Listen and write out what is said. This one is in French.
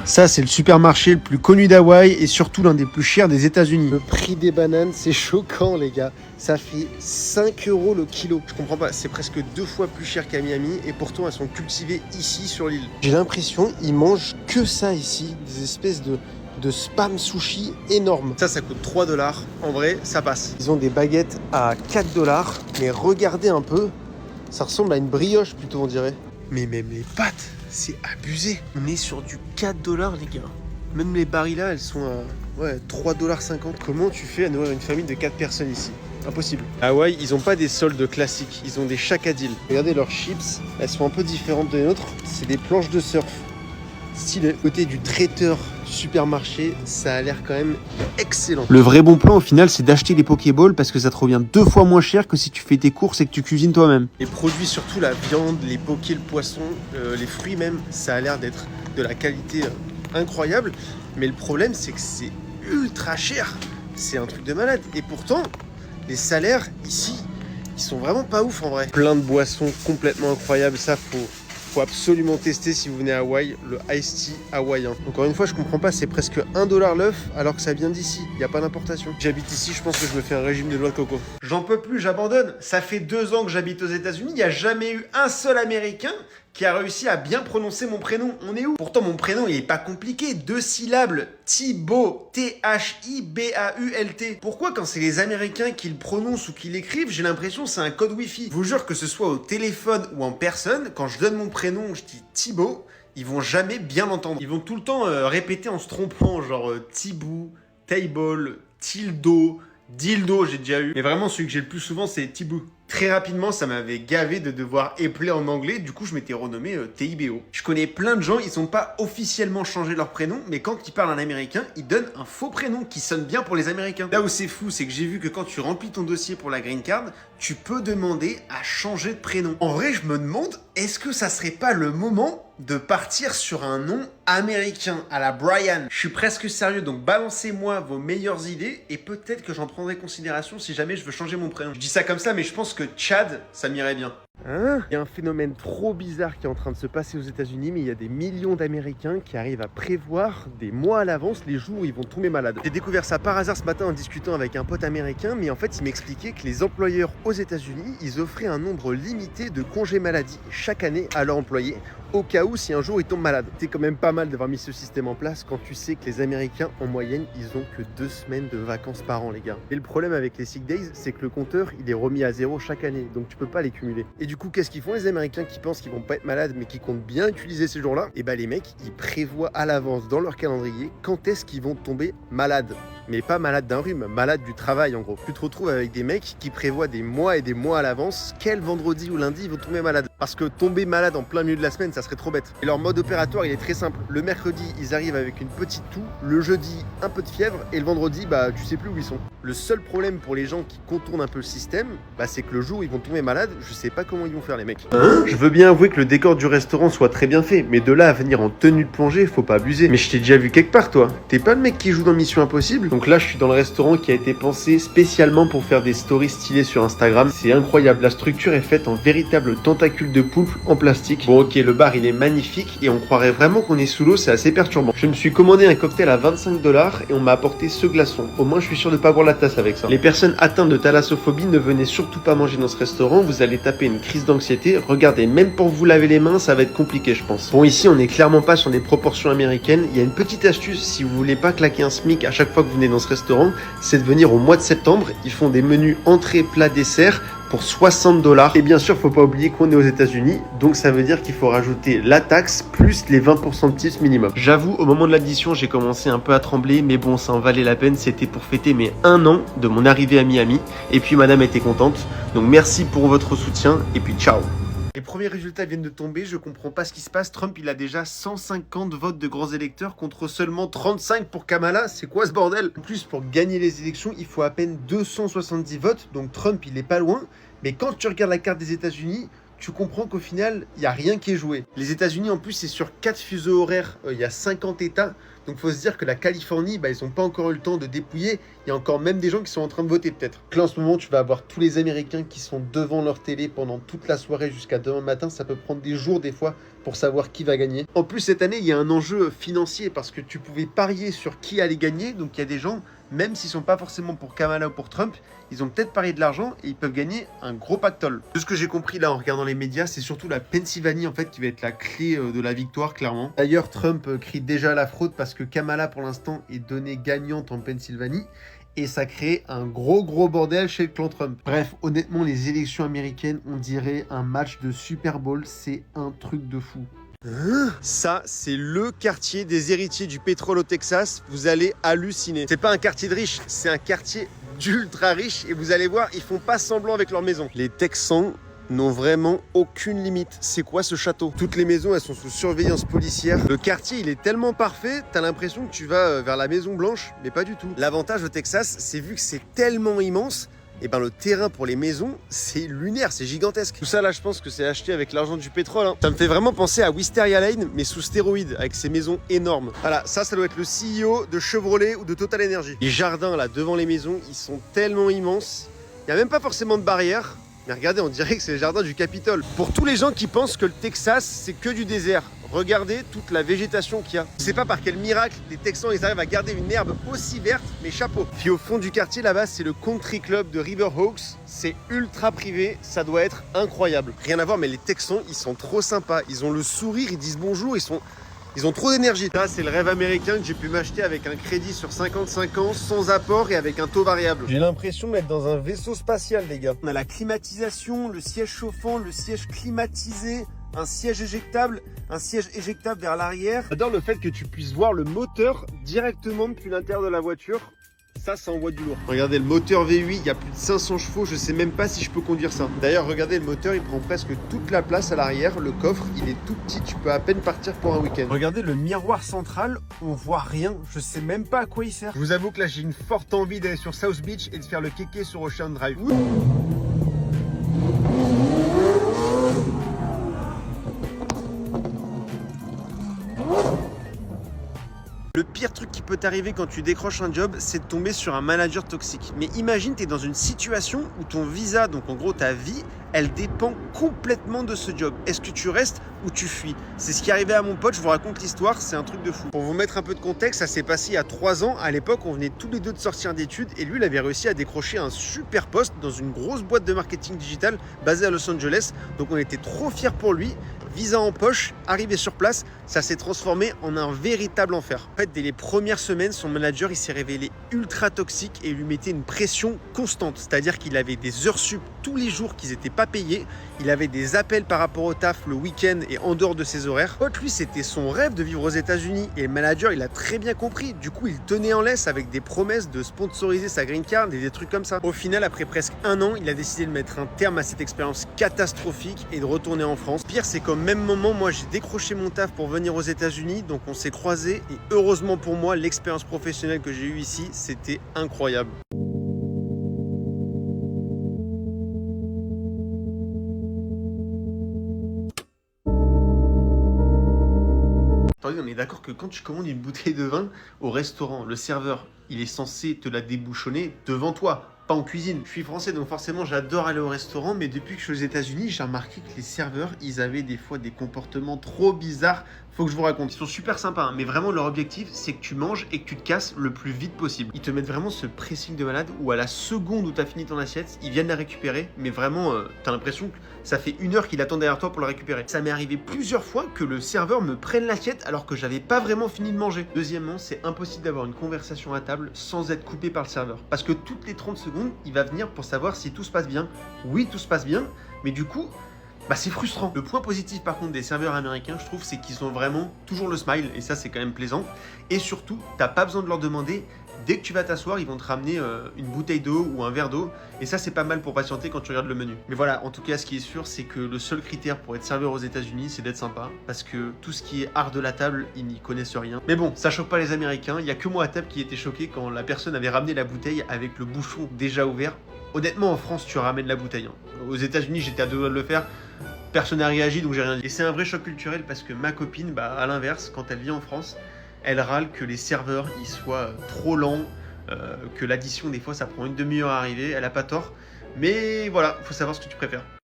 Ça, c'est le supermarché le plus connu d'Hawaï et surtout l'un des plus chers des États-Unis. Le prix des bananes, c'est choquant, les gars. Ça fait 5 € le kilo. Je comprends pas, c'est presque 2 fois plus cher qu'à Miami et pourtant elles sont cultivées ici sur l'île. J'ai l'impression qu'ils mangent que ça ici, des espèces de spam sushi énormes. Ça coûte 3 $. En vrai, ça passe. Ils ont des baguettes à 4 $, mais regardez un peu, ça ressemble à une brioche plutôt, on dirait. Mais même les pâtes, c'est abusé. On est sur du 4 $, les gars. Même les Barilla, elles sont à 3,50 $. Comment tu fais à nourrir une famille de 4 personnes ici? Impossible. À Hawaï, ils ont pas des soldes classiques, ils ont des shakadil. Regardez leurs chips, elles sont un peu différentes des nôtres. C'est des planches de surf. Style côté du traiteur du supermarché, ça a l'air quand même excellent. Le vrai bon plan au final, c'est d'acheter les Pokéballs parce que ça te revient 2 fois moins cher que si tu fais tes courses et que tu cuisines toi-même. Les produits, surtout la viande, les pokés, le poisson, les fruits même, ça a l'air d'être de la qualité incroyable. Mais le problème, c'est que c'est ultra cher. C'est un truc de malade. Et pourtant, les salaires ici, ils sont vraiment pas ouf en vrai. Plein de boissons complètement incroyables, ça faut absolument tester si vous venez à Hawaï, le iced tea hawaïen. Encore une fois, je comprends pas, c'est presque 1 $ l'œuf alors que ça vient d'ici, il n'y a pas d'importation. J'habite ici, je pense que je me fais un régime de noix de coco. J'en peux plus, j'abandonne. Ça fait 2 ans que j'habite aux États-Unis, il n'y a jamais eu un seul Américain qui a réussi à bien prononcer mon prénom. On est où? Pourtant, mon prénom, il est pas compliqué. 2 syllabes. Thibault. T-H-I-B-A-U-L-T. Pourquoi, quand c'est les Américains qui le prononcent ou qui l'écrivent, j'ai l'impression que c'est un code Wi-Fi? Je vous jure que ce soit au téléphone ou en personne, quand je donne mon prénom, je dis Thibault, ils vont jamais bien l'entendre. Ils vont tout le temps répéter en se trompant, genre Thibou, Table, Tildo, Dildo, j'ai déjà eu. Mais vraiment, celui que j'ai le plus souvent, c'est Thibou. Très rapidement, ça m'avait gavé de devoir épeler en anglais. Du coup, je m'étais renommé TIBO. Je connais plein de gens, ils n'ont pas officiellement changé leur prénom, mais quand ils parlent en américain, ils donnent un faux prénom qui sonne bien pour les Américains. Là où c'est fou, c'est que j'ai vu que quand tu remplis ton dossier pour la green card, tu peux demander à changer de prénom. En vrai, je me demande, est-ce que ça serait pas le moment de partir sur un nom américain à la Brian? Je suis presque sérieux, donc balancez-moi vos meilleures idées et peut-être que j'en prendrai considération si jamais je veux changer mon prénom. Je dis ça comme ça, mais je pense que Chad, ça m'irait bien. Hein? Il y a un phénomène trop bizarre qui est en train de se passer aux États-Unis, mais il y a des millions d'Américains qui arrivent à prévoir des mois à l'avance les jours où ils vont tomber malades. J'ai découvert ça par hasard ce matin en discutant avec un pote américain, mais en fait il m'expliquait que les employeurs aux États-Unis, ils offraient un nombre limité de congés maladie chaque année à leurs employés, au cas où si un jour ils tombent malades. C'est quand même pas mal d'avoir mis ce système en place quand tu sais que les Américains en moyenne ils ont que 2 semaines de vacances par an, les gars. Et le problème avec les sick days, c'est que le compteur il est remis à 0 chaque année, donc tu peux pas les cumuler. Et du coup, qu'est-ce qu'ils font les Américains qui pensent qu'ils vont pas être malades mais qui comptent bien utiliser ces jours-là? Et bah les mecs, ils prévoient à l'avance dans leur calendrier quand est-ce qu'ils vont tomber malades. Mais pas malade d'un rhume, malade du travail en gros. Tu te retrouves avec des mecs qui prévoient des mois et des mois à l'avance quel vendredi ou lundi ils vont tomber malades. Parce que tomber malade en plein milieu de la semaine, ça serait trop bête. Et leur mode opératoire, il est très simple. Le mercredi, ils arrivent avec une petite toux. Le jeudi, un peu de fièvre. Et le vendredi, bah tu sais plus où ils sont. Le seul problème pour les gens qui contournent un peu le système, bah c'est que le jour où ils vont tomber malades, je sais pas comment ils vont faire les mecs. Je veux bien avouer que le décor du restaurant soit très bien fait, mais de là à venir en tenue de plongée, faut pas abuser. Mais je t'ai déjà vu quelque part toi. T'es pas le mec qui joue dans Mission Impossible? Donc là, je suis dans le restaurant qui a été pensé spécialement pour faire des stories stylées sur Instagram. C'est incroyable, la structure est faite en véritable tentacule de poulpe en plastique. Bon ok, le bar il est magnifique et on croirait vraiment qu'on est sous l'eau, c'est assez perturbant. Je me suis commandé un cocktail à 25 $ et on m'a apporté ce glaçon. Au moins je suis sûr de pas boire la tasse avec ça. Les personnes atteintes de thalassophobie ne venez surtout pas manger dans ce restaurant, vous allez taper une crise d'anxiété. Regardez, même pour vous laver les mains, ça va être compliqué je pense. Bon ici on est clairement pas sur des proportions américaines. Il y a une petite astuce si vous voulez pas claquer un SMIC à chaque fois que vous venez dans ce restaurant, c'est de venir au mois de septembre. Ils font des menus entrée, plat, dessert pour 60 $. Et bien sûr, faut pas oublier qu'on est aux États-Unis, donc ça veut dire qu'il faut rajouter la taxe plus les 20% de tips minimum. J'avoue, au moment de l'addition, j'ai commencé un peu à trembler, mais bon, ça en valait la peine. C'était pour fêter mes 1 an de mon arrivée à Miami. Et puis, madame était contente. Donc, merci pour votre soutien. Et puis, ciao. Les premiers résultats viennent de tomber, je comprends pas ce qui se passe. Trump, il a déjà 150 votes de grands électeurs contre seulement 35 pour Kamala. C'est quoi ce bordel? En plus, pour gagner les élections, il faut à peine 270 votes, donc Trump, il est pas loin. Mais quand tu regardes la carte des États-Unis, tu comprends qu'au final, il n'y a rien qui est joué. Les États-Unis, en plus, c'est sur 4 fuseaux horaires. Il y a 50 États. Donc, il faut se dire que la Californie, ils n'ont pas encore eu le temps de dépouiller. Il y a encore même des gens qui sont en train de voter, peut-être. Là, en ce moment, tu vas avoir tous les Américains qui sont devant leur télé pendant toute la soirée jusqu'à demain matin. Ça peut prendre des jours, des fois, pour savoir qui va gagner. En plus, cette année, il y a un enjeu financier parce que tu pouvais parier sur qui allait gagner. Donc, il y a des gens, même s'ils sont pas forcément pour Kamala ou pour Trump, ils ont peut-être parié de l'argent et ils peuvent gagner un gros pactole. De ce que j'ai compris là en regardant les médias, c'est surtout la Pennsylvanie en fait qui va être la clé de la victoire, clairement. D'ailleurs, Trump crie déjà à la fraude parce que Kamala, pour l'instant, est donnée gagnante en Pennsylvanie. Et ça crée un gros bordel chez le clan Trump. Bref, honnêtement, les élections américaines, on dirait un match de Super Bowl. C'est un truc de fou. Ça, c'est le quartier des héritiers du pétrole au Texas. Vous allez halluciner. C'est pas un quartier de riches, c'est un quartier d'ultra riches. Et vous allez voir, ils font pas semblant avec leur maison. Les Texans n'ont vraiment aucune limite. C'est quoi ce château? Toutes les maisons, elles sont sous surveillance policière. Le quartier, il est tellement parfait, t'as l'impression que tu vas vers la Maison Blanche, mais pas du tout. L'avantage au Texas, c'est vu que c'est tellement immense, et ben le terrain pour les maisons, c'est lunaire, c'est gigantesque. Tout ça là, je pense que c'est acheté avec l'argent du pétrole. Ça me fait vraiment penser à Wisteria Lane, mais sous stéroïdes, avec ces maisons énormes. Voilà, ça doit être le CEO de Chevrolet ou de Total Energy. Les jardins là, devant les maisons, ils sont tellement immenses. Il n'y a même pas forcément de barrière. Mais regardez, on dirait que c'est le jardin du Capitole. Pour tous les gens qui pensent que le Texas, c'est que du désert, regardez toute la végétation qu'il y a. Je sais pas par quel miracle les Texans ils arrivent à garder une herbe aussi verte, mais chapeau. Puis au fond du quartier là-bas, c'est le Country Club de Riverhawks. C'est ultra privé, ça doit être incroyable. Rien à voir, mais les Texans, ils sont trop sympas. Ils ont le sourire, ils disent bonjour, ils ont trop d'énergie. Là, c'est le rêve américain que j'ai pu m'acheter avec un crédit sur 55 ans, sans apport et avec un taux variable. J'ai l'impression d'être dans un vaisseau spatial, les gars. On a la climatisation, le siège chauffant, le siège climatisé, un siège éjectable vers l'arrière. J'adore le fait que tu puisses voir le moteur directement depuis l'intérieur de la voiture. Ça envoie du lourd. Regardez le moteur V8, il y a plus de 500 chevaux, je sais même pas si je peux conduire ça. D'ailleurs, regardez le moteur, il prend presque toute la place à l'arrière. Le coffre, il est tout petit, tu peux à peine partir pour un week-end. Regardez le miroir central, on voit rien, je sais même pas à quoi il sert. Je vous avoue que là, j'ai une forte envie d'aller sur South Beach et de faire le kéké sur Ocean Drive. Le pire truc qui peut t'arriver quand tu décroches un job, c'est de tomber sur un manager toxique. Mais imagine, tu es dans une situation où ton visa, donc en gros ta vie, elle dépend complètement de ce job. Est-ce que tu restes ou tu fuis? C'est ce qui est arrivé à mon pote, je vous raconte l'histoire, c'est un truc de fou. Pour vous mettre un peu de contexte, ça s'est passé il y a 3 ans. À l'époque, on venait tous les deux de sortir d'études et lui, il avait réussi à décrocher un super poste dans une grosse boîte de marketing digital basée à Los Angeles. Donc on était trop fiers pour lui. Visa en poche, arrivé sur place, ça s'est transformé en un véritable enfer. En fait, dès les premières semaines, son manager, il s'est révélé ultra toxique et lui mettait une pression constante. C'est-à-dire qu'il avait des heures sup tous les jours qu'ils n'étaient pas payés. Il avait des appels par rapport au taf le week-end et en dehors de ses horaires. Pote, lui, c'était son rêve de vivre aux États-Unis et le manager, il a très bien compris. Du coup, il tenait en laisse avec des promesses de sponsoriser sa green card et des trucs comme ça. Au final, après presque 1 an, il a décidé de mettre un terme à cette expérience catastrophique et de retourner en France. Pire, c'est qu'au même moment, moi, j'ai décroché mon taf pour venir aux États-Unis, donc on s'est croisés et heureusement pour moi, l'expérience professionnelle que j'ai eue ici, c'était incroyable. Attendez, on est d'accord que quand tu commandes une bouteille de vin au restaurant, le serveur, il est censé te la débouchonner devant toi, pas en cuisine. Je suis français, donc forcément, j'adore aller au restaurant, mais depuis que je suis aux États-Unis, j'ai remarqué que les serveurs, ils avaient des fois des comportements trop bizarres. Faut que je vous raconte. Ils sont super sympas, hein, mais vraiment, leur objectif, c'est que tu manges et que tu te casses le plus vite possible. Ils te mettent vraiment ce pressing de malade où à la seconde où tu as fini ton assiette, ils viennent la récupérer, mais vraiment, tu as l'impression que ça fait 1 heure qu'il attend derrière toi pour la récupérer. Ça m'est arrivé plusieurs fois que le serveur me prenne l'assiette alors que j'avais pas vraiment fini de manger. Deuxièmement, c'est impossible d'avoir une conversation à table sans être coupé par le serveur. Parce que toutes les 30 secondes, il va venir pour savoir si tout se passe bien. Oui, tout se passe bien, mais du coup, c'est frustrant. Le point positif par contre des serveurs américains, je trouve, c'est qu'ils ont vraiment toujours le smile, et ça c'est quand même plaisant. Et surtout, t'as pas besoin de leur demander, dès que tu vas t'asseoir, ils vont te ramener une bouteille d'eau ou un verre d'eau, et ça c'est pas mal pour patienter quand tu regardes le menu. Mais voilà, en tout cas, ce qui est sûr, c'est que le seul critère pour être serveur aux États-Unis, c'est d'être sympa, parce que tout ce qui est art de la table, ils n'y connaissent rien. Mais bon, ça choque pas les Américains, il y a que moi à table qui était choqué quand la personne avait ramené la bouteille avec le bouchon déjà ouvert. Honnêtement, en France, tu ramènes la bouteille. Aux États-Unis, j'étais à 2 doigts de le faire. Personne n'a réagi, donc j'ai rien dit. Et c'est un vrai choc culturel parce que ma copine, à l'inverse, quand elle vient en France, elle râle que les serveurs ils soient trop lents, que l'addition des fois ça prend une demi-heure à arriver. Elle a pas tort, mais voilà, faut savoir ce que tu préfères.